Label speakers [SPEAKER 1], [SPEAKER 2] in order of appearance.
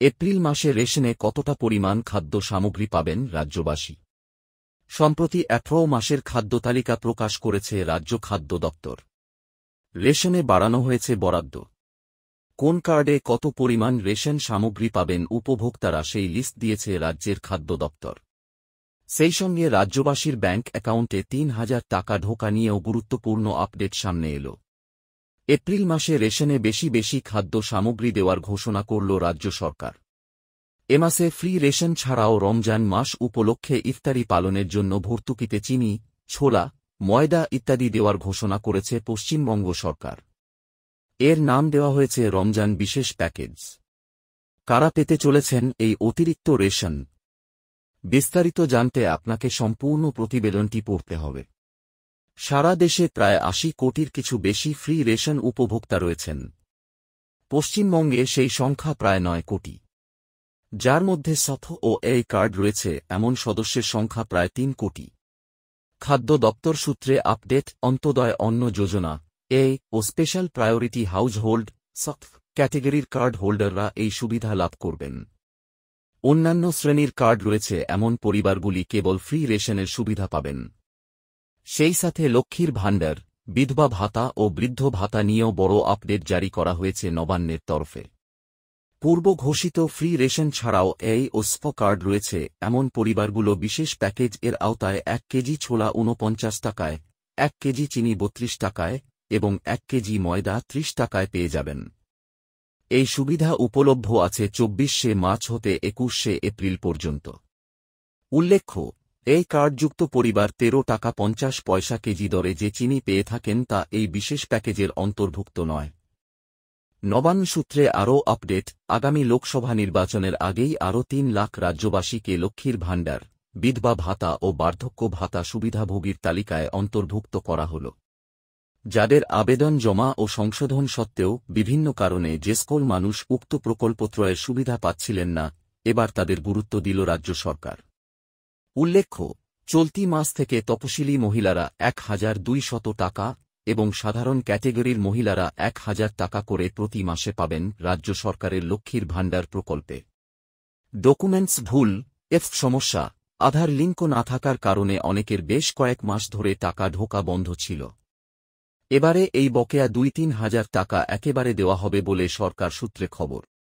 [SPEAKER 1] April মাসে রেশনে কতটা পরিমাণ খাদ্য সামগ্রী পাবেন রাজ্যবাসী? সম্প্রতি ১৮ মাসের খাদ্য তালিকা প্রকাশ করেছে রাজ্য খাদ্য দপ্তর। রেশনে বাড়ানো হয়েছে বরাদ্দ। কোন কার্ডে কত পরিমাণ রেশন সামগ্রী পাবেন উপভোক্তারা সেই লিস্ট দিয়েছে রাজ্যের খাদ্য দপ্তর। সেই সঙ্গে রাজ্যবাসীর ব্যাংক অ্যাকাউন্টে ৩,০০০ টাকা ঢোকা নিয়েও গুরুত্বপূর্ণ আপডেট সামনে এল। এপ্রিল মাসে রেশনে বেশি খাদ্য সামগ্রী দেওয়ার ঘোষণা করল রাজ্য সরকার। এ মাসে ফ্রি রেশন ছাড়াও রমজান মাস উপলক্ষে ইফতারি পালনের জন্য ভর্তুকিতে চিনি, ছোলা, ময়দা ইত্যাদি দেওয়ার ঘোষণা করেছে পশ্চিমবঙ্গ সরকার। এর নাম দেওয়া হয়েছে রমজান বিশেষ প্যাকেজ। কারা পেতে চলেছেন এই অতিরিক্ত রেশন? বিস্তারিত জানতে আপনাকে সম্পূর্ণ প্রতিবেদনটি পড়তে হবে। সারা দেশে প্রায় ৮০ কোটির কিছু বেশি ফ্রি রেশন উপভোক্তা রয়েছেন। পশ্চিমবঙ্গে সেই সংখ্যা প্রায় ৯ কোটি, যার মধ্যে সথ ও এই কার্ড রয়েছে এমন সদস্যের সংখ্যা প্রায় ৩ কোটি। খাদ্য দপ্তর সূত্রে আপডেট, অন্তোদয় অন্ন যোজনা এ ও স্পেশাল প্রায়োরিটি হাউজহোল্ড সথ ক্যাটেগরির কার্ড হোল্ডাররা এই সুবিধা লাভ করবেন। অন্যান্য শ্রেণীর কার্ড রয়েছে এমন পরিবারগুলি কেবল ফ্রি রেশনের সুবিধা পাবেন। সেই সাথে লক্ষ্মীর ভাণ্ডার, বিধবা ভাতা ও বৃদ্ধ ভাতা নিয়েও বড় আপডেট জারি করা হয়েছে নবান্নের তরফে। পূর্ব ঘোষিত ফ্রি রেশন ছাড়াও এই ও স্প কার্ড রয়েছে এমন পরিবারগুলো বিশেষ প্যাকেজ এর আওতায় ১ কেজি ছোলা ৪৯ টাকায়, ১ কেজি চিনি ৩২ টাকায় এবং ১ কেজি ময়দা ৩০ টাকায় পেয়ে যাবেন। এই সুবিধা উপলব্ধ আছে ২৪শে মার্চ হতে ২১শে এপ্রিল পর্যন্ত। উল্লেখ্য, এই কার্ডযুক্ত পরিবার ১৩ টাকা ৫০ পয়সা কেজি দরে যে চিনি পেয়ে থাকেন তা এই বিশেষ প্যাকেজের অন্তর্ভুক্ত নয়। নবান্ন সূত্রে আরও আপডেট, আগামী লোকসভা নির্বাচনের আগেই আরও ৩ লাখ রাজ্যবাসীকে লক্ষ্মীর ভাণ্ডার, বিধবা ভাতা ও বার্ধক্য ভাতা সুবিধাভোগীর তালিকায় অন্তর্ভুক্ত করা হল। যাদের আবেদন জমা ও সংশোধন সত্ত্বেও বিভিন্ন কারণে যে সকল মানুষ উক্ত প্রকল্পত্রয়ের সুবিধা পাচ্ছিলেন না, এবার তাদের গুরুত্ব দিল রাজ্য সরকার। উল্লেখ্য, চলতি মাস থেকে তপশিলি মহিলারা ১,২০০ টাকা এবং সাধারণ ক্যাটেগরির মহিলারা ১,০০০ টাকা করে প্রতি মাসে পাবেন রাজ্য সরকারের লক্ষ্মীর ভাণ্ডার প্রকল্পে। ডকুমেন্টস ভুল, সমস্যা, আধার লিঙ্ক না থাকার কারণে অনেকের বেশ কয়েক মাস ধরে টাকা ঢোকা বন্ধ ছিল। এবারে এই বকেয়া ২-৩ হাজার টাকা একেবারে দেওয়া হবে বলে সরকার সূত্রে খবর।